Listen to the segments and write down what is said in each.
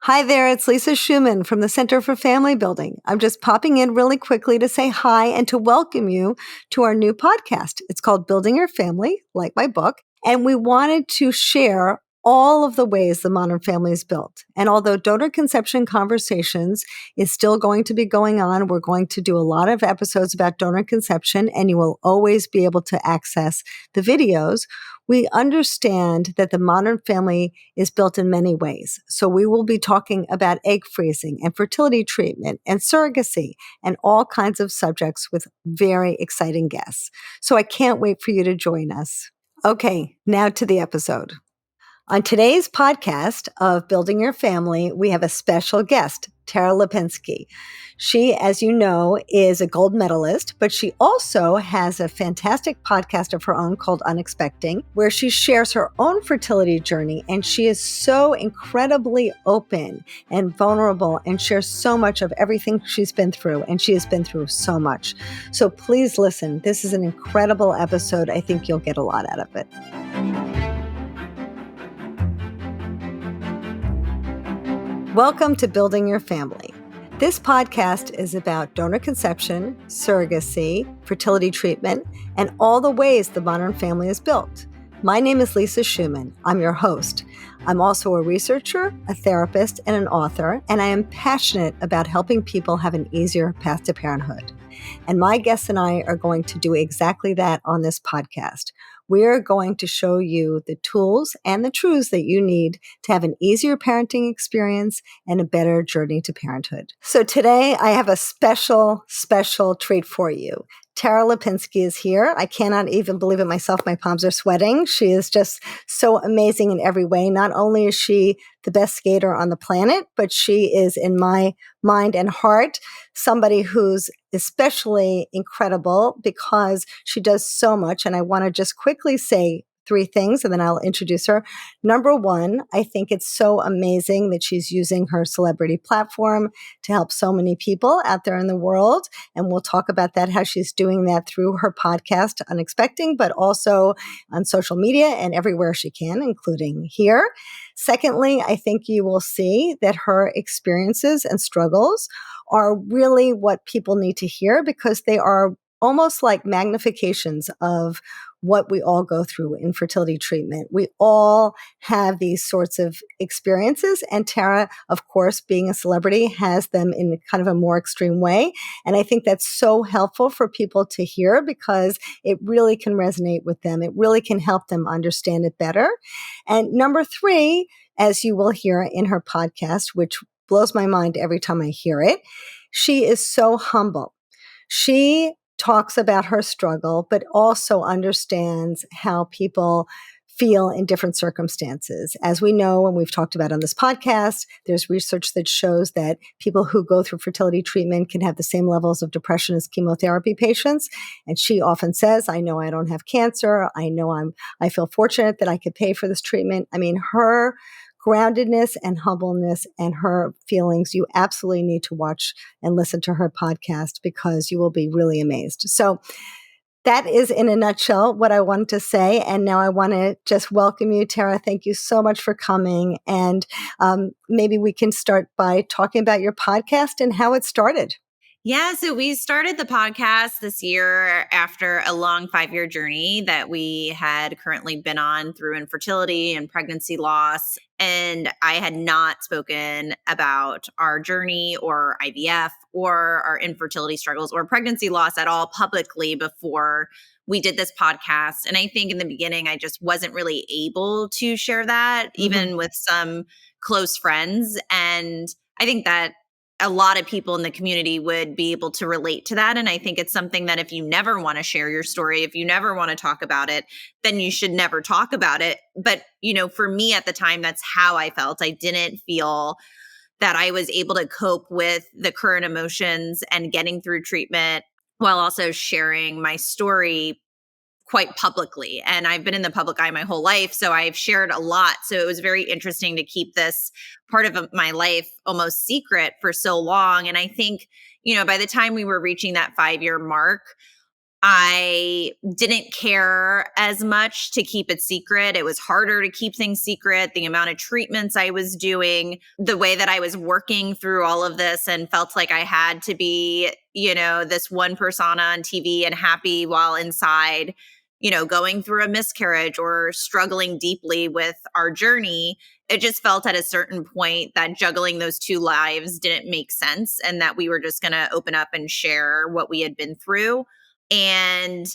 Hi there, it's Lisa Schumann from the Center for Family Building. I'm just popping in really quickly to say hi and to welcome you to our new podcast. It's called Building Your Family, like my book, and we wanted to share all of the ways the modern family is built. And although donor conception conversations is still going to be going on, we're going to do a lot of episodes about donor conception, and you will always be able to access the videos. We understand that the modern family is built in many ways. So we will be talking about egg freezing and fertility treatment and surrogacy and all kinds of subjects with very exciting guests. So I can't wait for you to join us. Okay, now to the episode. On today's podcast of Building Your Family, we have a special guest, Tara Lipinski. She, as you know, is a gold medalist, but she also has a fantastic podcast of her own called Unexpecting, where she shares her own fertility journey. And she is so incredibly open and vulnerable and shares so much of everything she's been through. And she has been through so much. So please listen. This is an incredible episode. I think you'll get a lot out of it. Welcome to Building Your Family. This podcast is about donor conception, surrogacy, fertility treatment, and all the ways the modern family is built. My name is Lisa Schumann. I'm your host. I'm also a researcher, a therapist, and an author, and I am passionate about helping people have an easier path to parenthood. And my guests and I are going to do exactly that on this podcast. We're going to show you the tools and the truths that you need to have an easier parenting experience and a better journey to parenthood. So today I have a special treat for you. Tara Lipinski is here. I cannot even believe it myself. My palms are sweating. She is just so amazing in every way. Not only is she the best skater on the planet, but she is, in my mind and heart, somebody who's especially incredible because she does so much. And I want to just quickly say three things, and then I'll introduce her. Number one, I think it's so amazing that she's using her celebrity platform to help so many people out there in the world. And we'll talk about that, how she's doing that through her podcast, Unexpecting, but also on social media and everywhere she can, including here. Secondly, I think you will see that her experiences and struggles are really what people need to hear because they are almost like magnifications of what we all go through in fertility treatment. We all have these sorts of experiences, and Tara, of course, being a celebrity, has them in kind of a more extreme way. And I think that's so helpful for people to hear because it really can resonate with them. It really can help them understand it better. And number three, as you will hear in her podcast, which blows my mind every time I hear it, she is so humble. She talks about her struggle, but also understands how people feel in different circumstances. As we know, and we've talked about on this podcast, there's research that shows that people who go through fertility treatment can have the same levels of depression as chemotherapy patients. And she often says, I know I don't have cancer. I feel fortunate that I could pay for this treatment. I mean, her groundedness and humbleness and her feelings, you absolutely need to watch and listen to her podcast because you will be really amazed. So that is in a nutshell what I wanted to say. And now I want to just welcome you, Tara. Thank you so much for coming. And maybe we can start by talking about your podcast and how it started. Yeah, so we started the podcast this year after a long 5-year journey that we had currently been on through infertility and pregnancy loss. And I had not spoken about our journey or IVF or our infertility struggles or pregnancy loss at all publicly before we did this podcast. And I think in the beginning, I just wasn't really able to share that, even with some close friends. And I think that a lot of people in the community would be able to relate to that. And I think it's something that if you never want to share your story, if you never want to talk about it, then you should never talk about it. But, for me at the time, that's how I felt. I didn't feel that I was able to cope with the current emotions and getting through treatment while also sharing my story quite publicly. And I've been in the public eye my whole life, so I've shared a lot. So it was very interesting to keep this part of my life almost secret for so long. And I think, by the time we were reaching that 5-year mark, I didn't care as much to keep it secret. It was harder to keep things secret. The amount of treatments I was doing, the way that I was working through all of this and felt like I had to be, this one persona on TV and happy while inside, going through a miscarriage or struggling deeply with our journey. It just felt at a certain point that juggling those two lives didn't make sense and that we were just going to open up and share what we had been through. And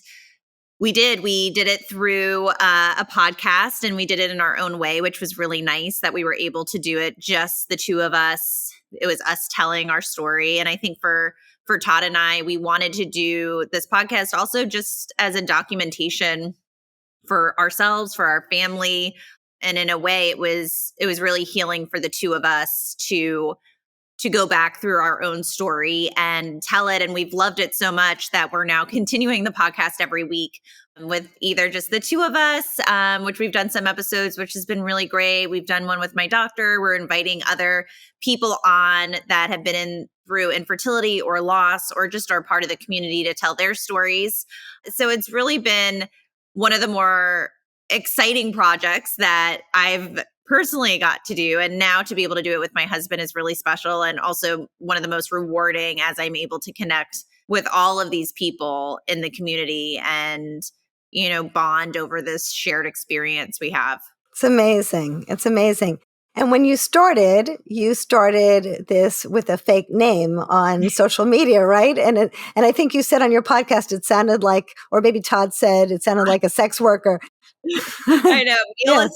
we did it through a podcast, and we did it in our own way, which was really nice that we were able to do it just the two of us. It was us telling our story. And I think for Todd and I, we wanted to do this podcast also just as a documentation for ourselves, for our family. And in a way, it was really healing for the two of us to go back through our own story and tell it. And we've loved it so much that we're now continuing the podcast every week with either just the two of us, which we've done some episodes, which has been really great. We've done one with my doctor. We're inviting other people on that have been through infertility or loss or just are part of the community to tell their stories. So it's really been one of the more exciting projects that I've personally got to do. And now to be able to do it with my husband is really special, and also one of the most rewarding as I'm able to connect with all of these people in the community and, bond over this shared experience we have. It's amazing. It's amazing. And when you started this with a fake name on social media, right? And I think you said on your podcast, it sounded like, or maybe Todd said, it sounded like a sex worker. I know. Yeah.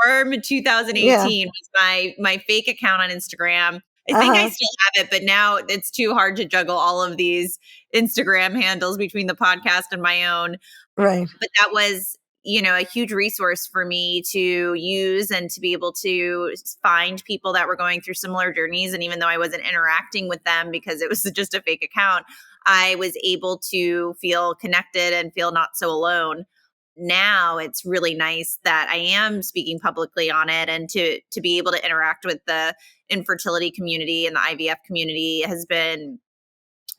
Storm 2018 was my fake account on Instagram. I think I still have it, but now it's too hard to juggle all of these Instagram handles between the podcast and my own. Right. But that was, a huge resource for me to use and to be able to find people that were going through similar journeys. And even though I wasn't interacting with them because it was just a fake account, I was able to feel connected and feel not so alone. Now it's really nice that I am speaking publicly on it, and to be able to interact with the infertility community and the IVF community has been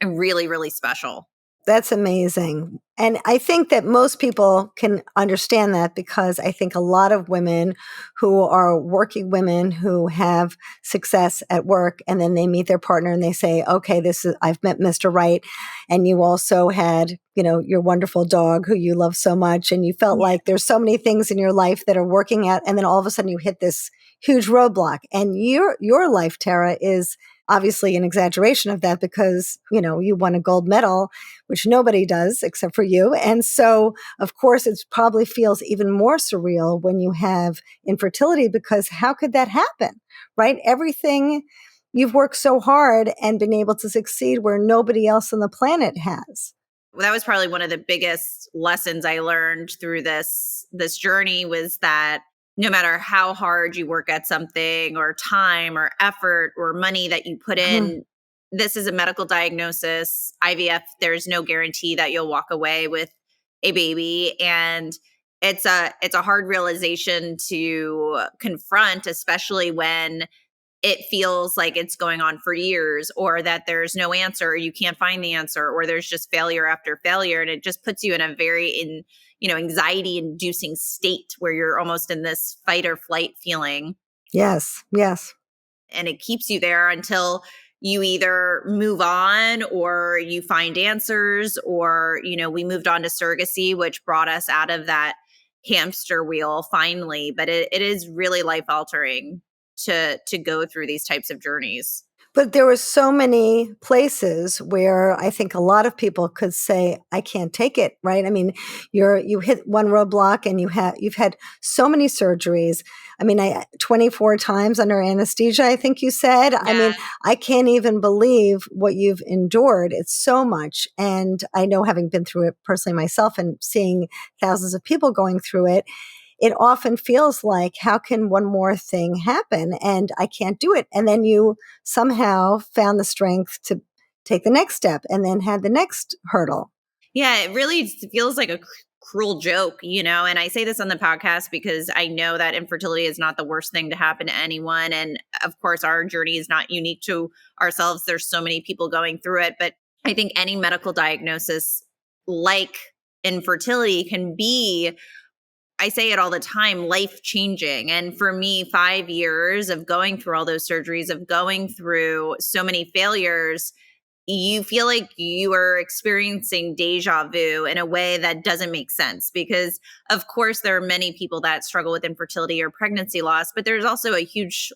really, really special. That's amazing. And I think that most people can understand that, because I think a lot of women who are working women who have success at work, and then they meet their partner and they say, okay, I've met Mr. Right. And you also had, your wonderful dog who you love so much. And you felt like there's so many things in your life that are working out. And then all of a sudden you hit this huge roadblock, and your life, Tara, is obviously an exaggeration of that, because, you won a gold medal, which nobody does except for you. And so, of course, it probably feels even more surreal when you have infertility, because how could that happen, right? Everything you've worked so hard and been able to succeed where nobody else on the planet has. Well, that was probably one of the biggest lessons I learned through this journey, was that no matter how hard you work at something, or time or effort or money that you put in, this is a medical diagnosis. IVF, there's no guarantee that you'll walk away with a baby. And it's a hard realization to confront, especially when it feels like it's going on for years, or that there's no answer, or you can't find the answer, or there's just failure after failure. And it just puts you in a very anxiety inducing state where you're almost in this fight or flight feeling. Yes. Yes. And it keeps you there until you either move on or you find answers, or, we moved on to surrogacy, which brought us out of that hamster wheel finally. But it is really life altering to go through these types of journeys. But there were so many places where I think a lot of people could say, I can't take it, right? I mean, you hit one roadblock, and you've had so many surgeries. I mean, 24 times under anesthesia, I think you said. Yeah. I mean, I can't even believe what you've endured. It's so much. And I know, having been through it personally myself and seeing thousands of people going through it, it often feels like, how can one more thing happen? And I can't do it. And then you somehow found the strength to take the next step, and then had the next hurdle. Yeah, it really feels like a cruel joke, and I say this on the podcast because I know that infertility is not the worst thing to happen to anyone. And of course, our journey is not unique to ourselves. There's so many people going through it. But I think any medical diagnosis like infertility can be, I say it all the time, life changing. And for me, 5 years of going through all those surgeries, of going through so many failures, you feel like you are experiencing deja vu in a way that doesn't make sense, because of course there are many people that struggle with infertility or pregnancy loss, but there's also a huge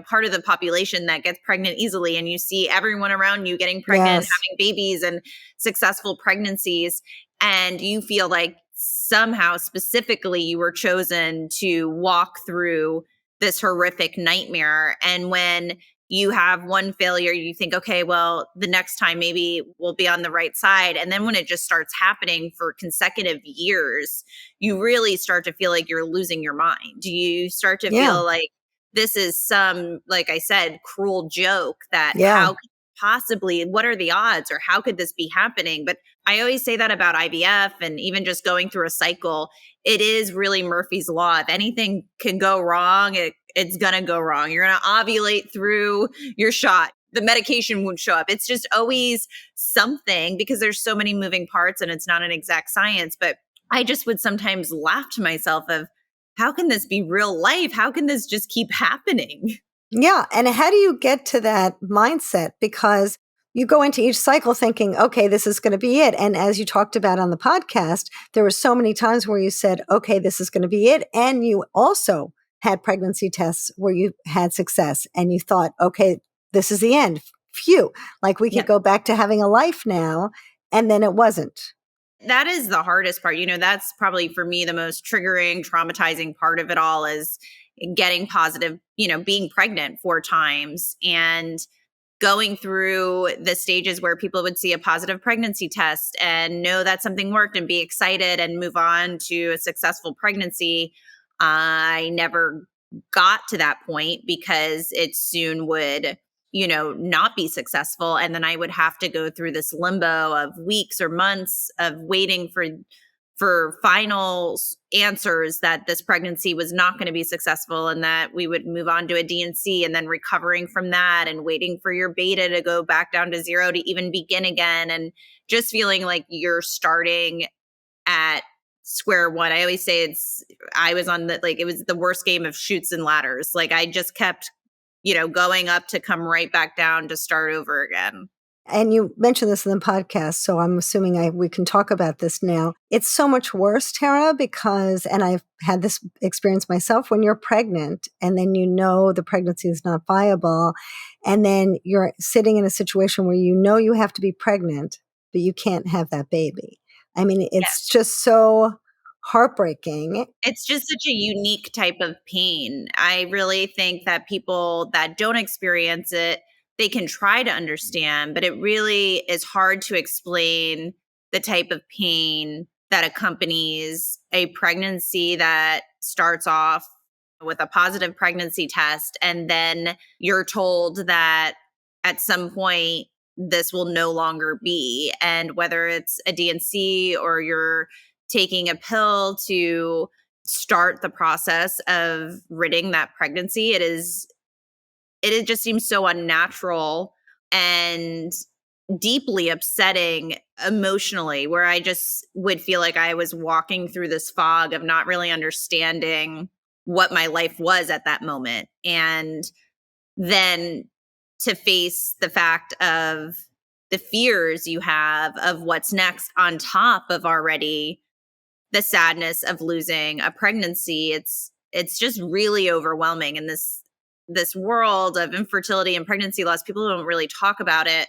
part of the population that gets pregnant easily, and you see everyone around you getting pregnant, Yes. having babies and successful pregnancies, and you feel like somehow specifically you were chosen to walk through this horrific nightmare. And when you have one failure, you think, okay, well, the next time maybe we'll be on the right side. And then when it just starts happening for consecutive years, you really start to feel like you're losing your mind. You start to Yeah. feel like this is some, like I said, cruel joke that Yeah. how could possibly, what are the odds, or how could this be happening? But I always say that about IVF and even just going through a cycle. It is really Murphy's Law. If anything can go wrong, it's going to go wrong. You're going to ovulate through your shot. The medication won't show up. It's just always something, because there's so many moving parts and it's not an exact science. But I just would sometimes laugh to myself of, how can this be real life? How can this just keep happening? Yeah. And how do you get to that mindset? Because you go into each cycle thinking, okay, this is going to be it. And as you talked about on the podcast, there were so many times where you said, okay, this is going to be it. And you also had pregnancy tests where you had success and you thought, okay, this is the end. Phew, like we could Yep. go back to having a life now. And then it wasn't. That is the hardest part. That's probably for me the most triggering, traumatizing part of it all, is getting positive, being pregnant 4 times and going through the stages where people would see a positive pregnancy test and know that something worked and be excited and move on to a successful pregnancy. I never got to that point because it soon would, not be successful. And then I would have to go through this limbo of weeks or months of waiting for final answers that this pregnancy was not going to be successful, and that we would move on to a D&C, and then recovering from that and waiting for your beta to go back down to 0 to even begin again. And just feeling like you're starting at square one. I always say I was on it was the worst game of chutes and ladders. Like I just kept, going up to come right back down to start over again. And you mentioned this in the podcast, so I'm assuming we can talk about this now. It's so much worse, Tara, because, and I've had this experience myself, when you're pregnant and then the pregnancy is not viable, and then you're sitting in a situation where you have to be pregnant, but you can't have that baby. I mean, it's just so heartbreaking. It's just such a unique type of pain. I really think that people that don't experience it, they can try to understand, but it really is hard to explain the type of pain that accompanies a pregnancy that starts off with a positive pregnancy test. And then you're told that at some point this will no longer be. And whether it's a D&C or you're taking a pill to start the process of ridding that pregnancy, it just seems so unnatural and deeply upsetting emotionally, where I just would feel like I was walking through this fog of not really understanding what my life was at that moment. And then to face the fact of the fears you have of what's next on top of already the sadness of losing a pregnancy, it's just really overwhelming. In this world of infertility and pregnancy loss, people don't really talk about it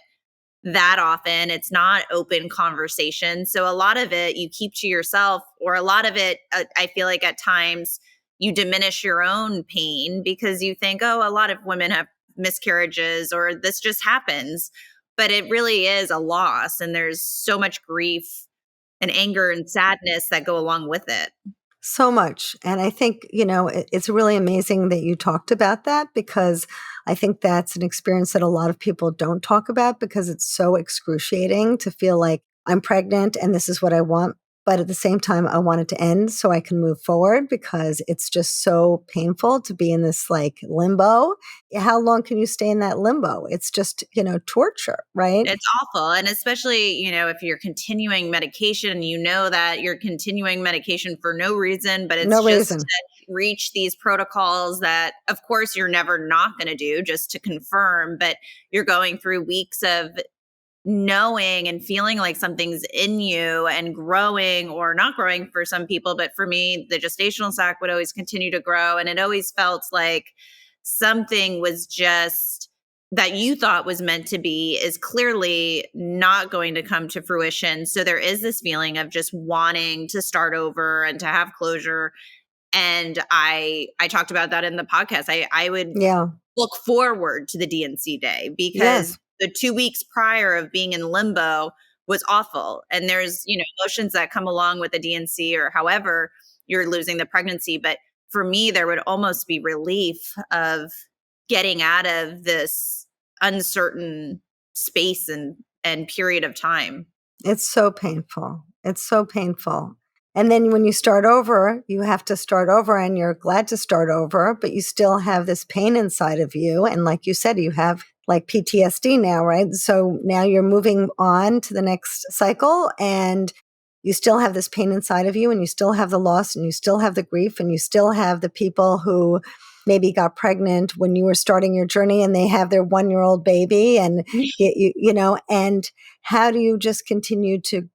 that often. It's not open conversation. So a lot of it you keep to yourself, or a lot of it, I feel like at times you diminish your own pain because you think, oh, a lot of women have miscarriages or this just happens. But it really is a loss, and there's so much grief and anger and sadness that go along with it. So much. And I think, it's really amazing that you talked about that, because I think that's an experience that a lot of people don't talk about, because it's so excruciating to feel like I'm pregnant and this is what I want But at the same time, I want it to end so I can move forward because it's just so painful to be in this like limbo. How long can you stay in that limbo? It's just, torture, right? It's awful. And especially, if you're continuing medication, you know that you're continuing medication for no reason, but No it's just reason. to reach these protocols that, of course, you're never not going to do, just to confirm. But you're going through weeks of knowing and feeling like something's in you and growing or not growing for some people. But for me, the gestational sac would always continue to grow. And it always felt like something was just that you thought was meant to be is clearly not going to come to fruition. So there is this feeling of just wanting to start over and to have closure. And I talked about that in the podcast. I would Yeah. look forward to the DNC day because Yes. the 2 weeks prior of being in limbo was awful. And there's, emotions that come along with the DNC or however you're losing the pregnancy. But for me, there would almost be relief of getting out of this uncertain space and period of time. It's so painful. It's so painful. And then when you start over, you have to start over and you're glad to start over, but you still have this pain inside of you. And like you said, you have like PTSD now, right? So now you're moving on to the next cycle and you still have this pain inside of you and you still have the loss and you still have the grief and you still have the people who maybe got pregnant when you were starting your journey and they have their 1-year-old baby and and how do you just continue to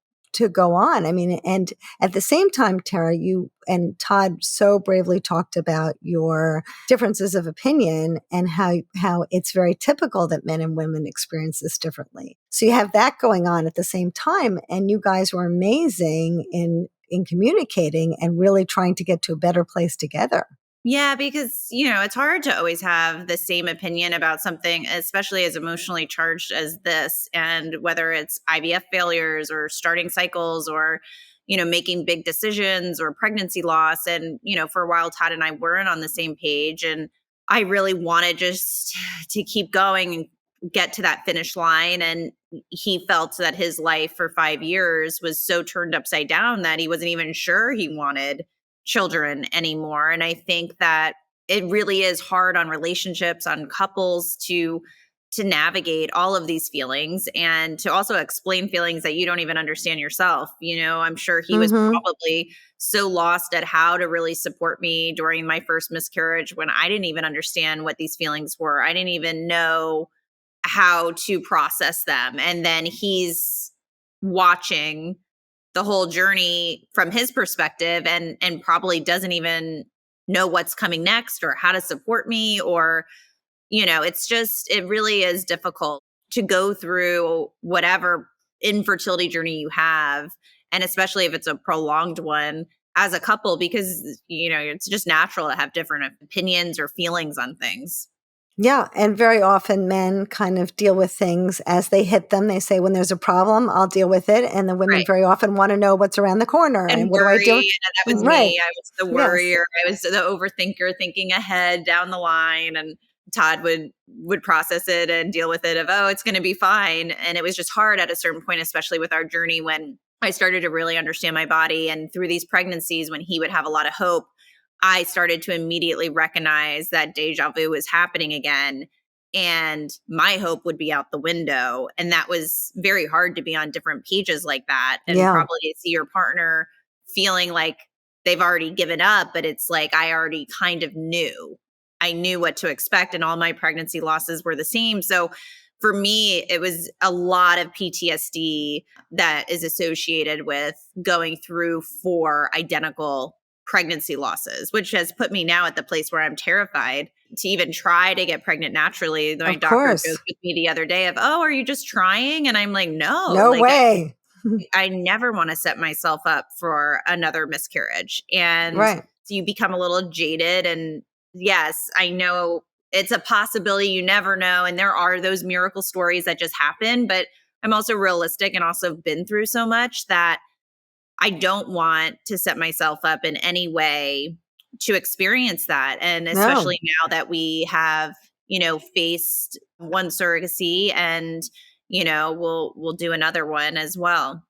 go on? I mean, and at the same time, Tara, you and Todd so bravely talked about your differences of opinion and how it's very typical that men and women experience this differently. So you have that going on at the same time, and you guys were amazing in communicating and really trying to get to a better place together. Yeah, because, it's hard to always have the same opinion about something, especially as emotionally charged as this. And whether it's IVF failures or starting cycles or, making big decisions or pregnancy loss. And, for a while, Todd and I weren't on the same page. And I really wanted just to keep going and get to that finish line. And he felt that his life for 5 years was so turned upside down that he wasn't even sure he wanted children anymore. And I think that it really is hard on relationships, on couples to navigate all of these feelings and to also explain feelings that you don't even understand yourself. I'm sure he was Mm-hmm. probably so lost at how to really support me during my first miscarriage when I didn't even understand what these feelings were. I didn't even know how to process them. And then he's watching the whole journey from his perspective and probably doesn't even know what's coming next or how to support me or it really is difficult to go through whatever infertility journey you have, and especially if it's a prolonged one as a couple because it's just natural to have different opinions or feelings on things. Yeah. And very often men kind of deal with things as they hit them. They say, when there's a problem, I'll deal with it. And the women Right. very often want to know what's around the corner And and what do I worry, do? and that was Right. me. I was the Yes. worrier. I was the overthinker, thinking ahead down the line, and Todd would process it and deal with it of, oh, it's going to be fine. And it was just hard at a certain point, especially with our journey when I started to really understand my body. And through these pregnancies, when he would have a lot of hope, I started to immediately recognize that deja vu was happening again. And my hope would be out the window. And that was very hard to be on different pages like that. And Yeah. probably to see your partner feeling like they've already given up, but it's like I already kind of knew. I knew what to expect, and all my pregnancy losses were the same. So for me, it was a lot of PTSD that is associated with going through 4 identical pregnancy losses, which has put me now at the place where I'm terrified to even try to get pregnant naturally. My Of doctor course. joked with me the other day of, oh, are you just trying? And I'm like, no, No like way. I never want to set myself up for another miscarriage. And Right. so you become a little jaded. And yes, I know it's a possibility. You never know. And there are those miracle stories that just happen. But I'm also realistic and also been through so much that I don't want to set myself up in any way to experience that. And No. especially now that we have, faced one surrogacy and, we'll do another one as well.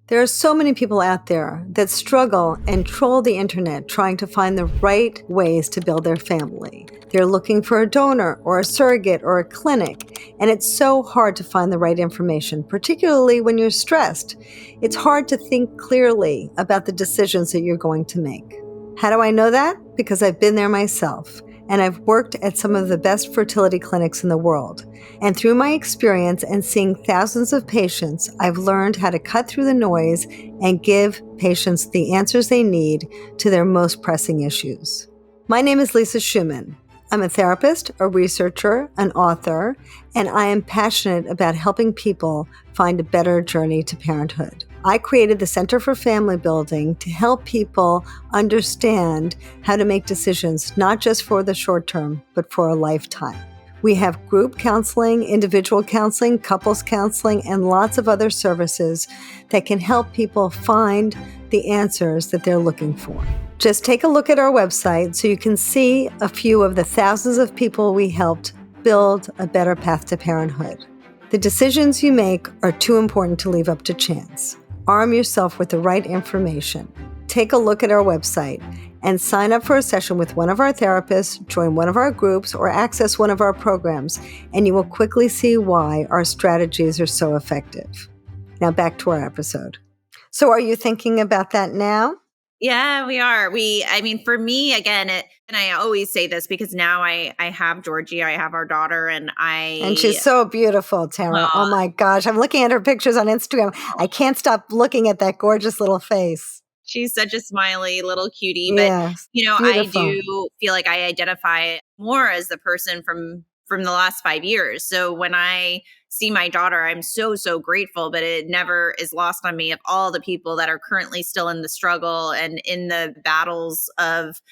There are so many people out there that struggle and troll the internet trying to find the right ways to build their family. They're looking for a donor or a surrogate or a clinic, and it's so hard to find the right information, particularly when you're stressed. It's hard to think clearly about the decisions that you're going to make. How do I know that? Because I've been there myself, and I've worked at some of the best fertility clinics in the world. And through my experience and seeing thousands of patients, I've learned how to cut through the noise and give patients the answers they need to their most pressing issues. My name is Lisa Schumann. I'm a therapist, a researcher, an author, and I am passionate about helping people find a better journey to parenthood. I created the Center for Family Building to help people understand how to make decisions, not just for the short term, but for a lifetime. We have group counseling, individual counseling, couples counseling, and lots of other services that can help people find the answers that they're looking for. Just take a look at our website so you can see a few of the thousands of people we helped build a better path to parenthood. The decisions you make are too important to leave up to chance. Arm yourself with the right information. Take a look at our website and sign up for a session with one of our therapists, join one of our groups, or access one of our programs, and you will quickly see why our strategies are so effective. Now back to our episode. So are you thinking about that now? Yeah, we are. For me, again, and I always say this because now I have Georgie, I have our daughter, and she's so beautiful, Tara. Oh my gosh. I'm looking at her pictures on Instagram. I can't stop looking at that gorgeous little face. She's such a smiley little cutie. Yes, but, I do feel like I identify more as the person from the last 5 years. So when I see my daughter, I'm so, so grateful, but it never is lost on me of all the people that are currently still in the struggle and in the battles of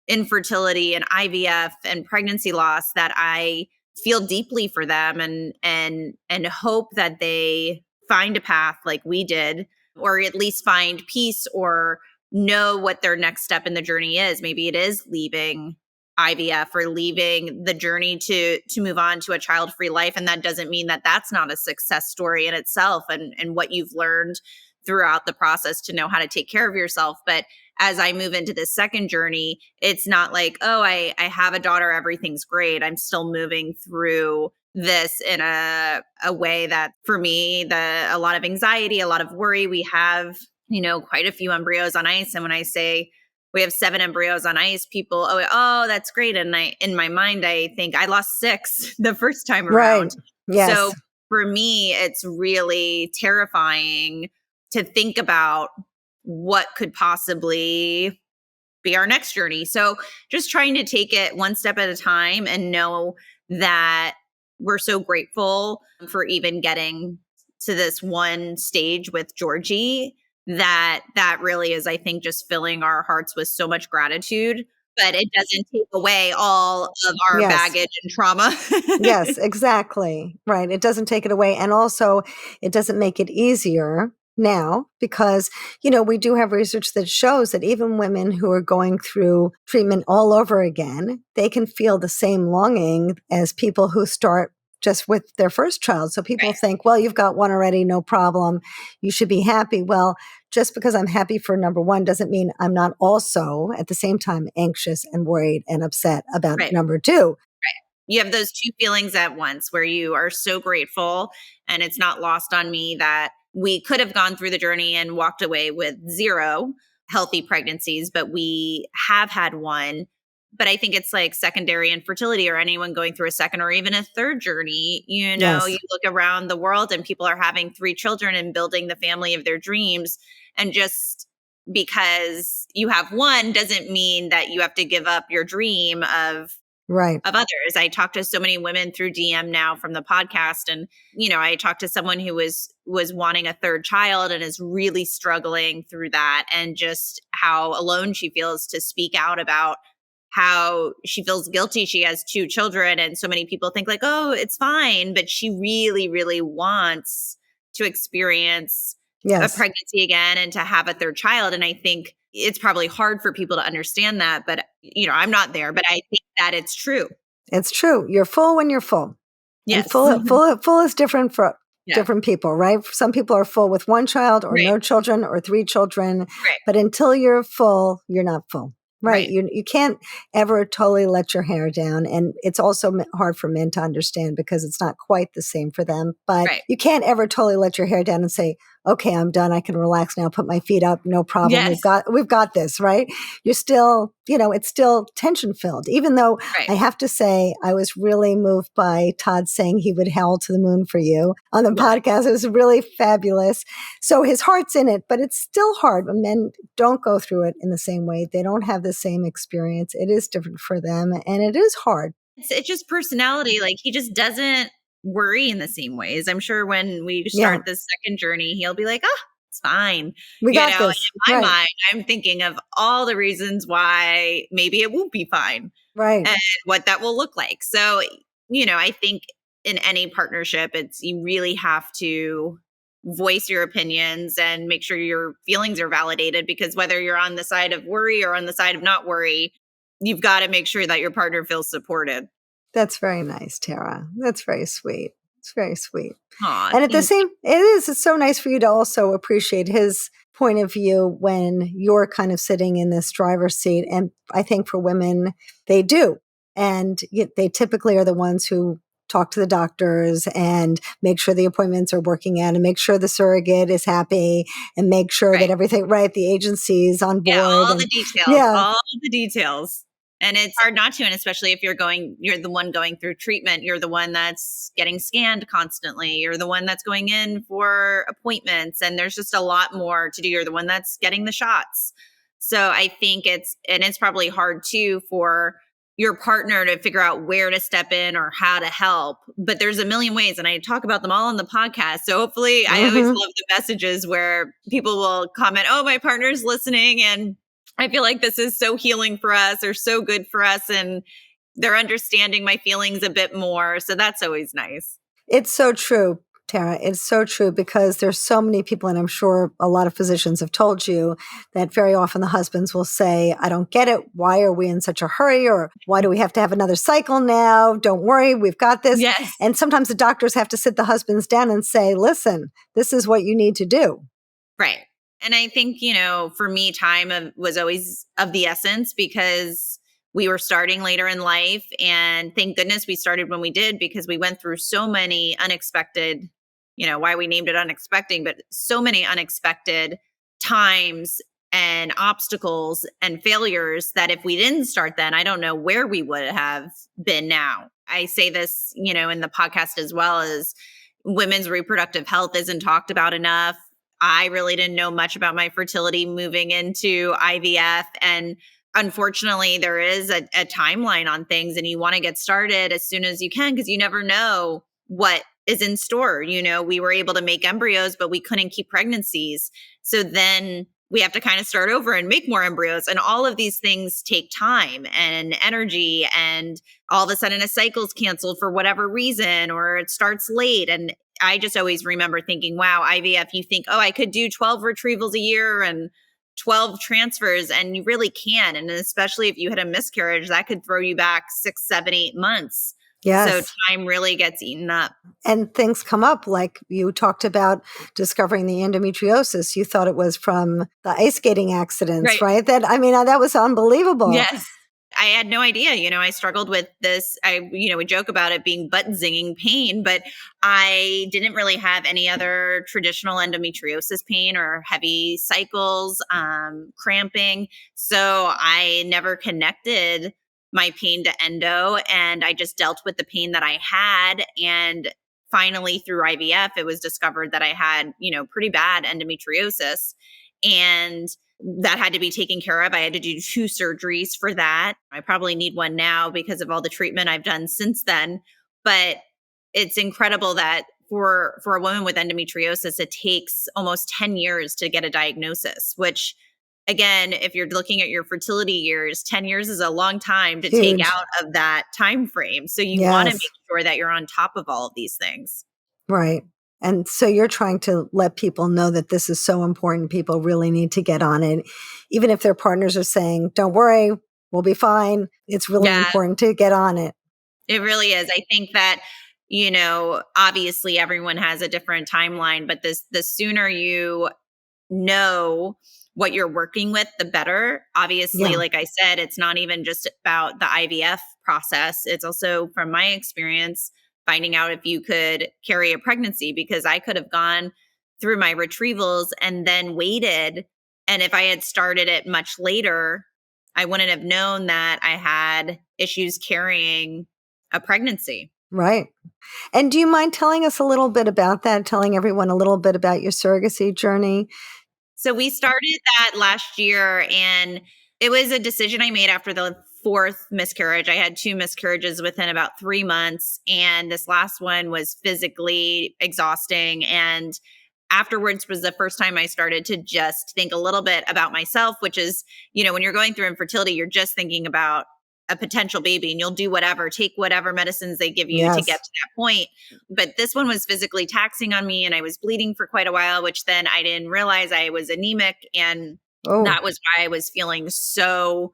infertility and IVF and pregnancy loss, that I feel deeply for them and hope that they find a path like we did, or at least find peace or know what their next step in the journey is. Maybe it is leaving IVF or leaving the journey to move on to a child-free life. And that doesn't mean that that's not a success story in itself and what you've learned throughout the process to know how to take care of yourself. But as I move into this second journey, it's not like, oh, I have a daughter, everything's great. I'm still moving through this in a way that for me, a lot of anxiety, a lot of worry. We have, quite a few embryos on ice. And when I say we have 7 embryos on ice, people, oh, that's great. And in my mind, I think I lost 6 the first time around. Right. Yes. So for me, it's really terrifying to think about what could possibly be our next journey. So just trying to take it one step at a time and know that we're so grateful for even getting to this one stage with Georgie, that really is, I think, just filling our hearts with so much gratitude. But it doesn't take away all of our baggage and trauma. Yes, exactly. Right. It doesn't take it away. And also, it doesn't make it easier now because, we do have research that shows that even women who are going through treatment all over again, they can feel the same longing as people who start just with their first child. So people think, well, you've got one already, no problem. You should be happy. Well, just because I'm happy for number one doesn't mean I'm not also at the same time anxious and worried and upset about number 2. You have those 2 feelings at once where you are so grateful, and it's not lost on me that we could have gone through the journey and walked away with 0 healthy pregnancies, but we have had one. But I think it's like secondary infertility or anyone going through a second or even a third journey. You look around the world and people are having 3 children and building the family of their dreams. And just because you have one doesn't mean that you have to give up your dream of others. I talk to so many women through DM now from the podcast. And, I talked to someone who was wanting a 3rd child and is really struggling through that, and just how alone she feels to speak out about how she feels guilty. She has 2 children, and so many people think like, oh, it's fine. But she really, really wants to experience a pregnancy again and to have a 3rd child. And I think it's probably hard for people to understand that, but I'm not there, but I think that it's true. It's true. You're full when you're full. Yes. And full is different for Yeah. different people, right? Some people are full with one child or Right. no children or 3 children. Right. But until you're full, you're not full. Right. Right. You can't ever totally let your hair down. And it's also hard for men to understand because it's not quite the same for them. But Right. you can't ever totally let your hair down and say, okay, I'm done. I can relax now, put my feet up. No problem. Yes. We've got this, right? You're still, it's still tension filled, even though Right. I have to say I was really moved by Todd saying he would howl to the moon for you on the podcast. It was really fabulous. So his heart's in it, but it's still hard when men don't go through it in the same way. They don't have the same experience. It is different for them and it is hard. It's just personality. Like he just doesn't worry in the same ways. I'm sure when we start this second journey, he'll be like, it's fine. We got this. In my mind, I'm thinking of all the reasons why maybe it won't be fine. Right. And what that will look like. So, I think in any partnership, you really have to voice your opinions and make sure your feelings are validated, because whether you're on the side of worry or on the side of not worry, you've got to make sure that your partner feels supported. That's very nice, Tara. That's very sweet. It's very sweet. Aww, and it's so nice for you to also appreciate his point of view when you're kind of sitting in this driver's seat. And I think for women, they do. And they typically are the ones who talk to the doctors and make sure the appointments are working out and make sure the surrogate is happy and make sure that everything, the agency's on board. Yeah, all the details. And it's hard not to, and especially if you're the one going through treatment, you're the one that's getting scanned constantly, you're the one that's going in for appointments, and there's just a lot more to do. You're the one that's getting the shots. So I think it's probably hard too for your partner to figure out where to step in or how to help. But there's a million ways, and I talk about them all on the podcast. So hopefully I always love the messages where people will comment, oh, my partner's listening, and I feel like this is so healing for us or so good for us, and they're understanding my feelings a bit more. So that's always nice. It's so true, Tara. It's so true because there's so many people, and I'm sure a lot of physicians have told you that very often the husbands will say, I don't get it. Why are we in such a hurry? Or why do we have to have another cycle now? Don't worry, we've got this. Yes. And sometimes the doctors have to sit the husbands down and say, listen, this is what you need to do. Right. And I think, for me, time was always of the essence because we were starting later in life. And thank goodness we started when we did, because we went through so many unexpected, why we named it Unexpecting, but so many unexpected times and obstacles and failures that if we didn't start then, I don't know where we would have been now. I say this, in the podcast as well, as women's reproductive health isn't talked about enough. I really didn't know much about my fertility moving into IVF. And unfortunately, there is a timeline on things, and you want to get started as soon as you can because you never know what is in store. We were able to make embryos, but we couldn't keep pregnancies. So then we have to kind of start over and make more embryos. And all of these things take time and energy. And all of a sudden a cycle's canceled for whatever reason, or it starts late. And I just always remember thinking, wow, IVF, you think, oh, I could do 12 retrievals a year and 12 transfers, and you really can. And especially if you had a miscarriage, that could throw you back 6, 7, 8 months. Yes. So time really gets eaten up. And things come up, like you talked about discovering the endometriosis. You thought it was from the ice skating accidents, right? That was unbelievable. Yes. I had no idea. I struggled with this. We joke about it being butt zinging pain, but I didn't really have any other traditional endometriosis pain or heavy cycles, cramping. So I never connected my pain to endo, and I just dealt with the pain that I had. And finally through IVF, it was discovered that I had, pretty bad endometriosis, and that had to be taken care of. I had to do 2 surgeries for that. I probably need one now because of all the treatment I've done since then. But it's incredible that for a woman with endometriosis, it takes almost 10 years to get a diagnosis, which, again, if you're looking at your fertility years, 10 years is a long time to take out of that time frame. So you want to make sure that you're on top of all of these things. Right. And so you're trying to let people know that this is so important. People really need to get on it. Even if their partners are saying, don't worry, we'll be fine. It's really important to get on it. It really is. I think that obviously everyone has a different timeline, but the sooner you know what you're working with, the better. Obviously, Yeah. like I said, it's not even just about the IVF process. It's also, from my experience, finding out if you could carry a pregnancy, because I could have gone through my retrievals and then waited. And if I had started it much later, I wouldn't have known that I had issues carrying a pregnancy. Right. And do you mind telling us a little bit about that, telling everyone a little bit about your surrogacy journey? So we started that last year, and it was a decision I made after the fourth miscarriage. I had 2 miscarriages within about 3 months, and this last one was physically exhausting. And afterwards was the first time I started to just think a little bit about myself, which is, when you're going through infertility, you're just thinking about a potential baby, and you'll do whatever, take whatever medicines they give you to get Yes. to that point. But this one was physically taxing on me, and I was bleeding for quite a while, which then I didn't realize I was anemic. And Oh, that was why I was feeling so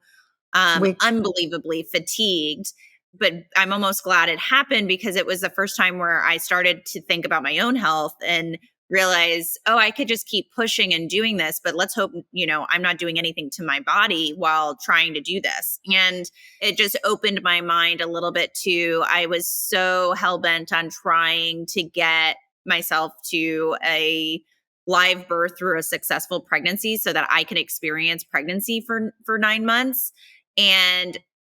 we, unbelievably fatigued. But I'm almost glad it happened, because it was the first time where I started to think about my own health and realize, oh, I could just keep pushing and doing this, but let's hope, I'm not doing anything to my body while trying to do this. And it just opened my mind a little bit to, I was so hell bent on trying to get myself to a live birth through a successful pregnancy so that I could experience pregnancy for 9 months. And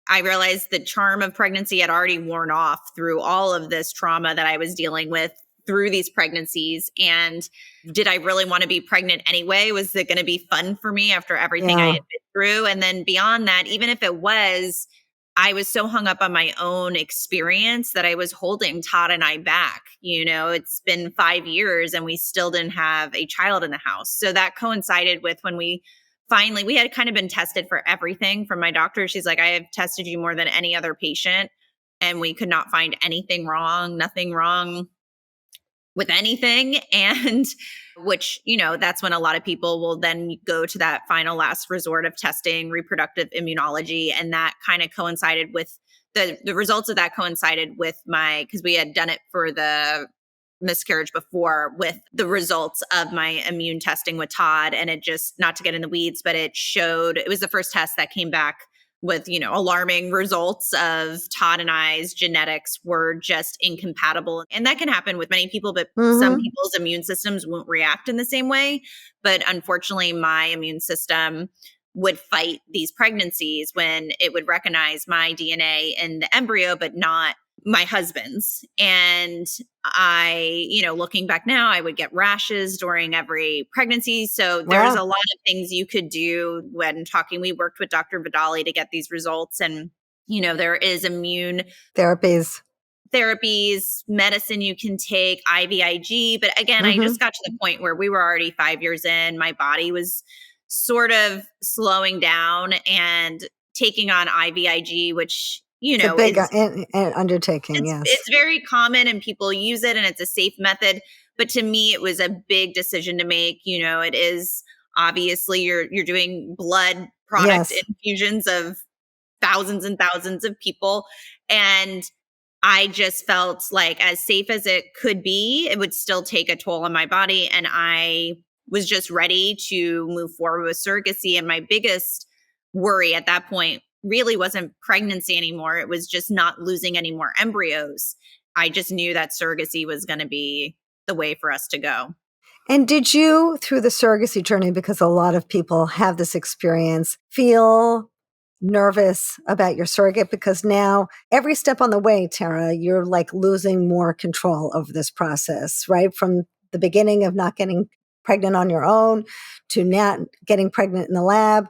I realized the charm of pregnancy had already worn off through all of this trauma that I was dealing with through these pregnancies. And did I really want to be pregnant anyway? Was it going to be fun for me after everything I yeah. had been through? And then beyond that, even if it was, I was so hung up on my own experience that I was holding Todd and I back. It's been 5 years and we still didn't have a child in the house. So that coincided with when we had kind of been tested for everything from my doctor. She's like, I have tested you more than any other patient, and we could not find anything wrong, nothing wrong with anything. And which, that's when a lot of people will then go to that final last resort of testing reproductive immunology. And that kind of coincided with the results of that coincided with because we had done it for the miscarriage before, with the results of my immune testing with Todd. And it just, not to get in the weeds, but it was the first test that came back with, alarming results of Todd and I's genetics were just incompatible. And that can happen with many people, but some Mm-hmm. people's immune systems won't react in the same way. But unfortunately, my immune system would fight these pregnancies when it would recognize my DNA in the embryo, but not my husband's. And looking back now, I would get rashes during every pregnancy. So there's Wow. a lot of things you could do when talking. We worked with Dr. Vidali to get these results. And, there is immune Therapies. therapies, medicine you can take, IVIG. But again, I Mm-hmm. just got to the point where we were already 5 years in. My body was sort of slowing down, and taking on IVIG, which, It's a big is undertaking. Yes. it's very common and people use it and it's a safe method. But to me, it was a big decision to make. It is obviously you're doing blood product Yes. infusions of thousands and thousands of people. And I just felt like, as safe as it could be, it would still take a toll on my body. And I was just ready to move forward with surrogacy. And my biggest worry at that point really wasn't pregnancy anymore. It was just not losing any more embryos. I just knew that surrogacy was going to be the way for us to go. And did you, through the surrogacy journey, because a lot of people have this experience, feel nervous about your surrogate? Because now every step on the way, Tara, you're like losing more control over this process, right? From the beginning of not getting pregnant on your own, to not getting pregnant in the lab,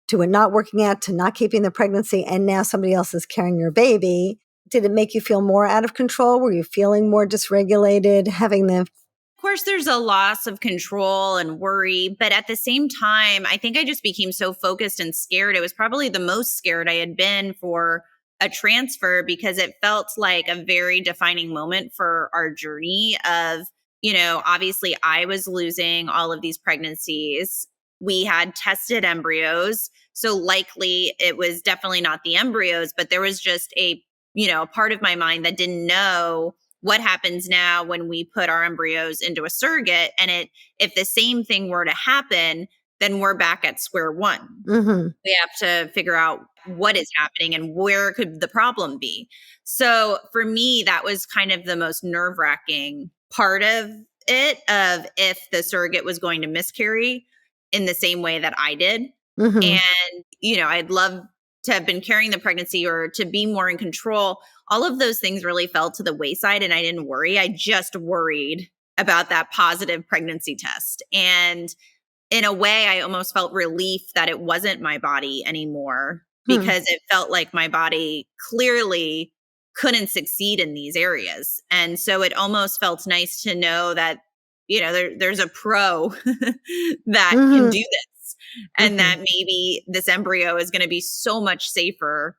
to it not working out, to not keeping the pregnancy, and now somebody else is carrying your baby. Did it make you feel more out of control? Were you feeling more dysregulated, having the Of course, there's a loss of control and worry, but at the same time, I think I just became so focused and scared. It was probably the most scared I had been for a transfer, because it felt like a very defining moment for our journey of, obviously I was losing all of these pregnancies. We had tested embryos. So likely it was definitely not the embryos, but there was just a part of my mind that didn't know what happens now when we put our embryos into a surrogate? And if the same thing were to happen, then we're back at square one. Mm-hmm. We have to figure out what is happening and where could the problem be. So for me, that was kind of the most nerve-wracking part of it, of if the surrogate was going to miscarry in the same way that I did. Mm-hmm. And, I'd love to have been carrying the pregnancy or to be more in control. All of those things really fell to the wayside, and I didn't worry. I just worried about that positive pregnancy test. And in a way, I almost felt relief that it wasn't my body anymore, because it felt like my body clearly couldn't succeed in these areas. And so it almost felt nice to know that, there's a pro that can do this, and that maybe this embryo is going to be so much safer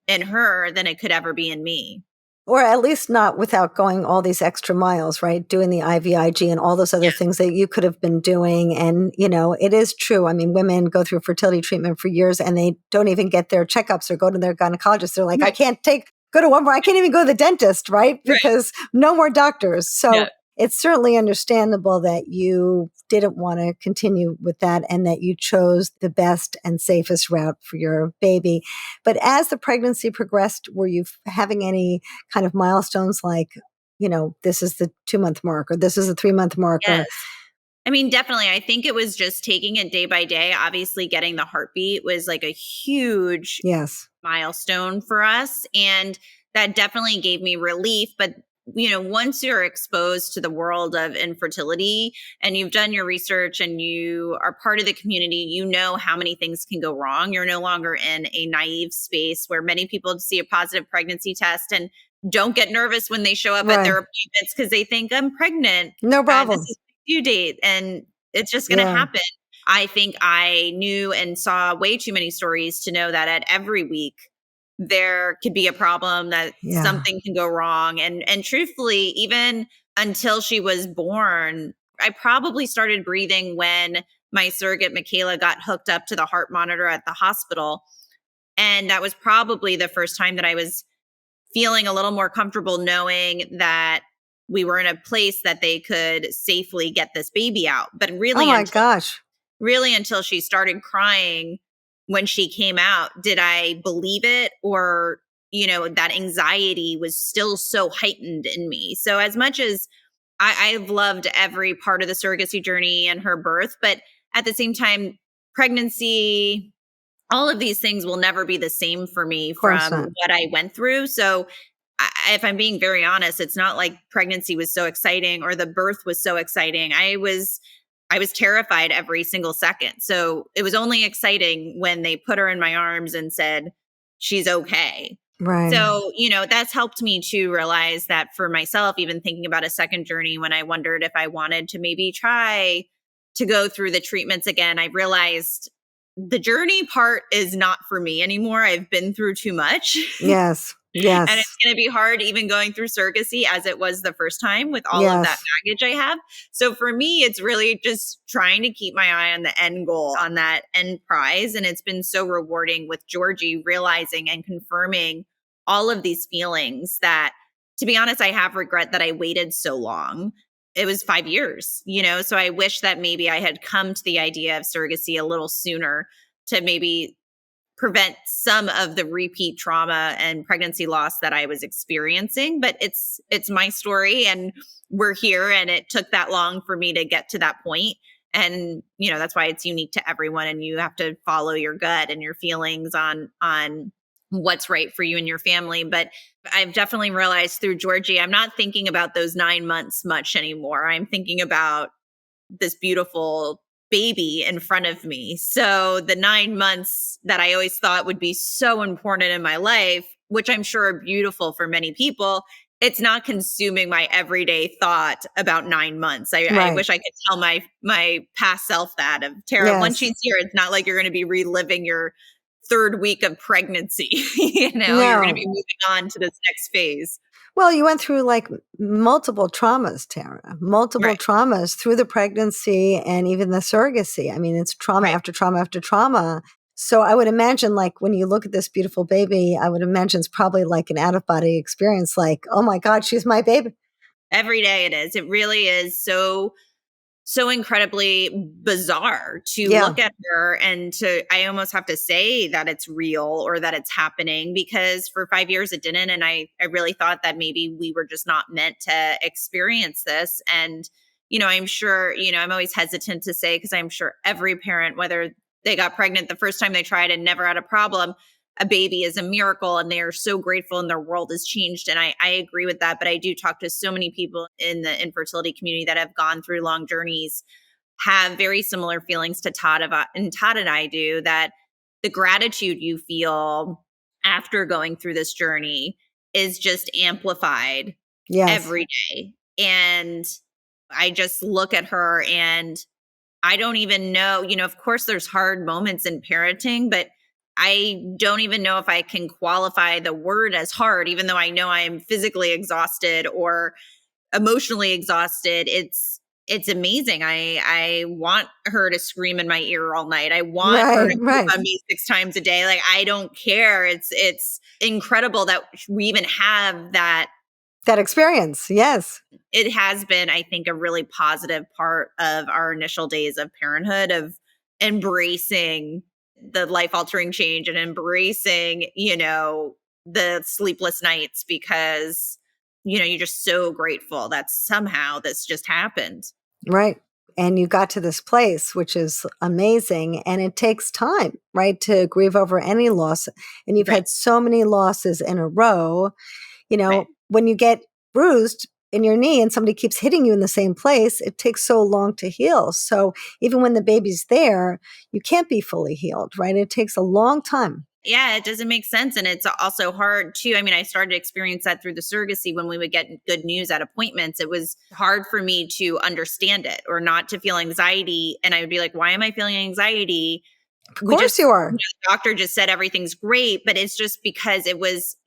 in her than it could ever be in me. Or at least not without going all these extra miles, right? Doing the IVIG and all those other things that you could have been doing. And, it is true. I mean, women go through fertility treatment for years and they don't even get their checkups or go to their gynecologist. They're like, I can't go to one more. I can't even go to the dentist, right? Because no more doctors. So it's certainly understandable that you didn't want to continue with that and that you chose the best and safest route for your baby. But as the pregnancy progressed, were you having any kind of milestones like, this is the 2-month mark or this is the 3-month mark? Yes. I mean, definitely. I think it was just taking it day by day. Obviously, getting the heartbeat was like a huge milestone for us. And that definitely gave me relief. But once you're exposed to the world of infertility and you've done your research and you are part of the community, you know how many things can go wrong. You're no longer in a naive space where many people see a positive pregnancy test and don't get nervous when they show up at their appointments because they think I'm pregnant. No problem. This is my due date and it's just going to happen. I think I knew and saw way too many stories to know that at every week there could be a problem, that something can go wrong. And truthfully, even until she was born, I probably started breathing when my surrogate, Michaela, got hooked up to the heart monitor at the hospital. And that was probably the first time that I was feeling a little more comfortable knowing that we were in a place that they could safely get this baby out. But really, until she started crying when she came out, did I believe it? Or, that anxiety was still so heightened in me. So as much as I've loved every part of the surrogacy journey and her birth, but at the same time, pregnancy, all of these things will never be the same for me from what I went through. So if I'm being very honest, it's not like pregnancy was so exciting or the birth was so exciting. I was terrified every single second. So it was only exciting when they put her in my arms and said, she's okay. Right. So, that's helped me to realize that for myself, even thinking about a second journey, when I wondered if I wanted to maybe try to go through the treatments again, I realized the journey part is not for me anymore. I've been through too much. Yes. And it's going to be hard even going through surrogacy as it was the first time with all of that baggage I have. So for me, it's really just trying to keep my eye on the end goal, on that end prize. And it's been so rewarding with Georgie realizing and confirming all of these feelings that, to be honest, I have regret that I waited so long. It was 5 years, so I wish that maybe I had come to the idea of surrogacy a little sooner to maybe prevent some of the repeat trauma and pregnancy loss that I was experiencing. But it's my story and we're here, and it took that long for me to get to that point. And, that's why it's unique to everyone, and you have to follow your gut and your feelings on what's right for you and your family. But I've definitely realized through Georgie, I'm not thinking about those 9 months much anymore. I'm thinking about this beautiful baby in front of me. So the 9 months that I always thought would be so important in my life, which I'm sure are beautiful for many people, it's not consuming my everyday thought about 9 months. I wish I could tell my past self that of Tara, once she's here, it's not like you're going to be reliving your 3rd week of pregnancy. You're going to be moving on to this next phase. Well, you went through like multiple traumas, Tara, traumas through the pregnancy and even the surrogacy. I mean, it's trauma after trauma after trauma. So I would imagine, like, when you look at this beautiful baby, I would imagine it's probably like an out-of-body experience, like, oh my God, she's my baby. Every day it is. It really is so incredibly bizarre to Yeah. look at her and I almost have to say that it's real or that it's happening, because for 5 years it didn't. And I really thought that maybe we were just not meant to experience this. And, I'm sure, I'm always hesitant to say, because I'm sure every parent, whether they got pregnant the first time they tried and never had a problem, a baby is a miracle and they are so grateful and their world has changed. And I agree with that. But I do talk to so many people in the infertility community that have gone through long journeys, have very similar feelings to Todd and I do, that the gratitude you feel after going through this journey is just amplified Yes. every day. And I just look at her and I don't even know, of course there's hard moments in parenting, but I don't even know if I can qualify the word as hard, even though I know I'm physically exhausted or emotionally exhausted. It's amazing. I want her to scream in my ear all night. I want her to Right. poop Right. on me 6 times a day. Like, I don't care. It's incredible that we even have that. That experience. Yes. It has been, I think, a really positive part of our initial days of parenthood, of embracing the life altering change and embracing, the sleepless nights, because, you're just so grateful that somehow this just happened. Right. And you got to this place, which is amazing. And it takes time, right, to grieve over any loss. And you've Right. had so many losses in a row. Right. When you get bruised in your knee and somebody keeps hitting you in the same place, it takes so long to heal. So even when the baby's there, you can't be fully healed, right? It takes a long time. Yeah, it doesn't make sense. And it's also hard too. I mean, I started to experience that through the surrogacy when we would get good news at appointments. It was hard for me to understand it or not to feel anxiety. And I would be like, why am I feeling anxiety? Of course you are. The doctor just said everything's great, but it's just because it was,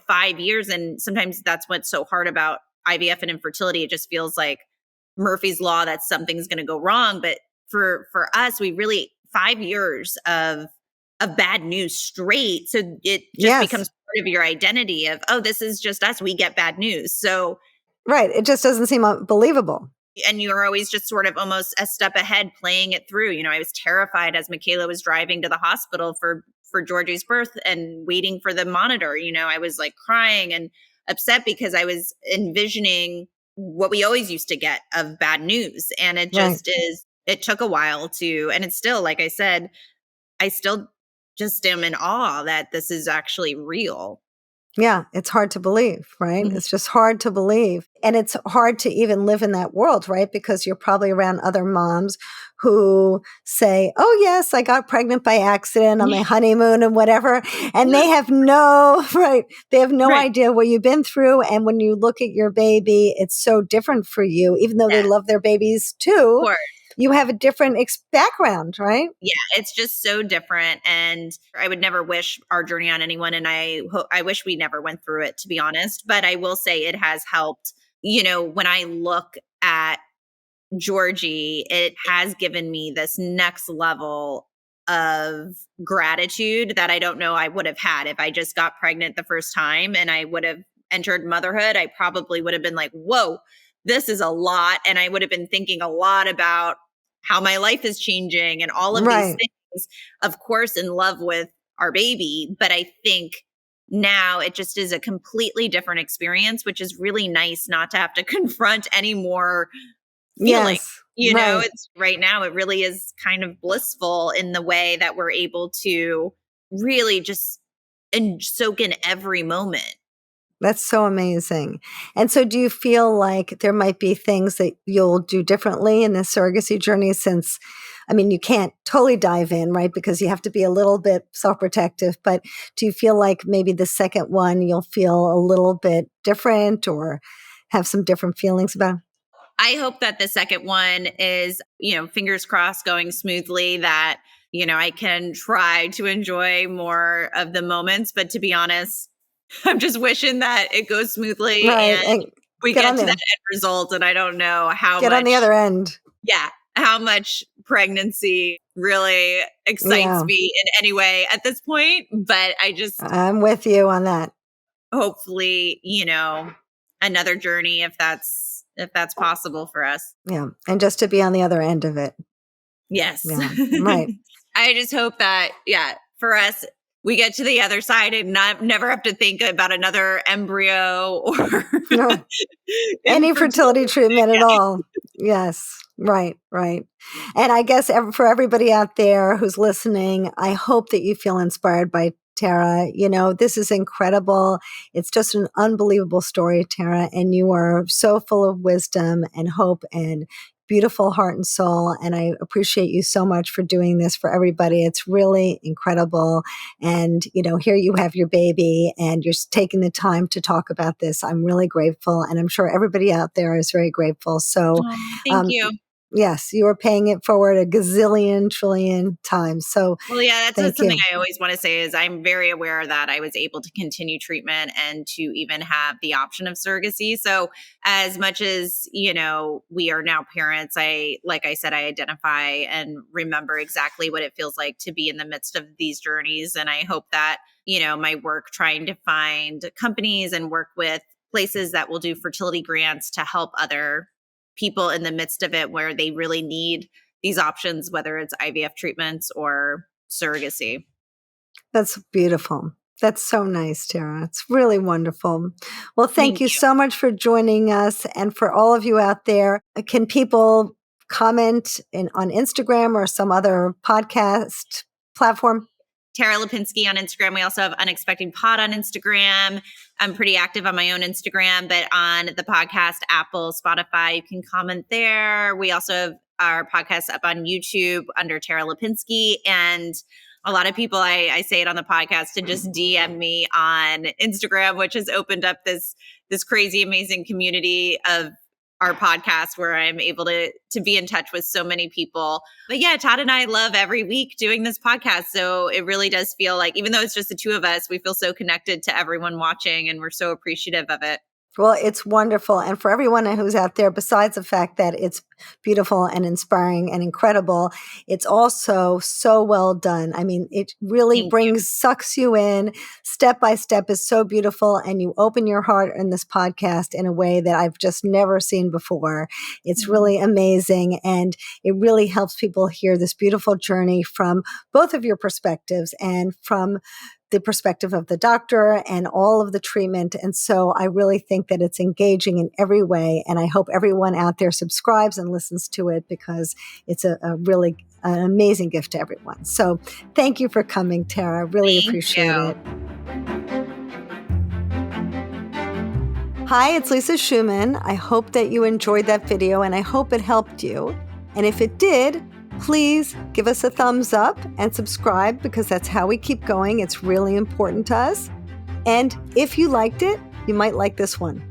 5 years. And sometimes that's what's so hard about IVF and infertility. It just feels like Murphy's Law, that something's going to go wrong. But for us, we really 5 years of bad news straight. So it just Yes. becomes part of your identity of, oh, this is just us. We get bad news. So, Right. It just doesn't seem believable. and you're always just sort of almost a step ahead playing it through. I was terrified as Michaela was driving to the hospital for Georgie's birth and waiting for the monitor. I was like crying and upset because I was envisioning what we always used to get of bad news. And it just is, it took a while and it's still, like I said, I still just am in awe that this is actually real. Yeah, it's hard to believe, right? Mhm. It's just hard to believe. And it's hard to even live in that world, right? Because you're probably around other moms who say, oh, yes, I got pregnant by accident on my honeymoon and whatever. And they have right. They have no Right. idea what you've been through. And when you look at your baby, it's so different for you, even though they Yes, love their babies of too. course. You have a different background, right? Yeah, it's just so different. And I would never wish our journey on anyone. And I wish we never went through it, to be honest. But I will say it has helped. When I look at Georgie, it has given me this next level of gratitude that I don't know I would have had if I just got pregnant the first time and I would have entered motherhood. I probably would have been like, whoa, this is a lot. And I would have been thinking a lot about how my life is changing and all of these Right. things, of course, in love with our baby. But I think now it just is a completely different experience, which is really nice not to have to confront any more feeling. Yes. Right. It's right now, it really is kind of blissful in the way that we're able to really just and soak in every moment. That's so amazing. And so do you feel like there might be things that you'll do differently in this surrogacy journey since, I mean, you can't totally dive in, right? Because you have to be a little bit self-protective, but do you feel like maybe the second one you'll feel a little bit different or have some different feelings about? I hope that the second one is, fingers crossed, going smoothly, that, I can try to enjoy more of the moments. But to be honest, I'm just wishing that it goes smoothly Right. and And we get get on to that there. end result. And I don't know how Get much, on the other end. yeah, how much pregnancy really excites Yeah. me in any way at this point. But I just I'm with you on that. hopefully, another journey, if that's if that's possible for us. Yeah. And just to be on the other end of it. Yes. Yeah. Right. I just hope that, for us, we get to the other side and never have to think about another embryo or No. Any fertility treatment at all. Yes. Right. Right. And I guess for everybody out there who's listening, I hope that you feel inspired by Tara. This is incredible. It's just an unbelievable story, Tara. And you are so full of wisdom and hope and beautiful heart and soul. And I appreciate you so much for doing this for everybody. It's really incredible. And, here you have your baby and you're taking the time to talk about this. I'm really grateful. And I'm sure everybody out there is very grateful. So, thank you. Yes, you are paying it forward a gazillion, trillion times. So, well, yeah, that's something I always want to say is I'm very aware that I was able to continue treatment and to even have the option of surrogacy. So as much as, we are now parents, like I said, I identify and remember exactly what it feels like to be in the midst of these journeys. And I hope that, my work trying to find companies and work with places that will do fertility grants to help other people in the midst of it where they really need these options, whether it's IVF treatments or surrogacy. That's beautiful. That's so nice, Tara. It's really wonderful. Well, thank you so much for joining us. And for all of you out there, can people comment on Instagram or some other podcast platform? Tara Lipinski on Instagram. We also have Unexpecting Pod on Instagram. I'm pretty active on my own Instagram, but on the podcast, Apple, Spotify, you can comment there. We also have our podcast up on YouTube under Tara Lipinski. And a lot of people, I say it on the podcast, to just DM me on Instagram, which has opened up this crazy, amazing community of our podcast where I'm able to be in touch with so many people. But yeah, Todd and I love every week doing this podcast. So it really does feel like, even though it's just the two of us, we feel so connected to everyone watching and we're so appreciative of it. Well, it's wonderful. And for everyone who's out there, besides the fact that it's beautiful and inspiring and incredible, it's also so well done. I mean, it really sucks you in. Step by step is so beautiful. And you open your heart in this podcast in a way that I've just never seen before. It's really amazing. And it really helps people hear this beautiful journey from both of your perspectives and from the perspective of the doctor and all of the treatment. And so I really think that it's engaging in every way. And I hope everyone out there subscribes and listens to it because it's an amazing gift to everyone. So thank you for coming, Tara. Really appreciate it. Hi, it's Lisa Schumann. I hope that you enjoyed that video and I hope it helped you. And if it did, please give us a thumbs up and subscribe because that's how we keep going. It's really important to us. And if you liked it, you might like this one.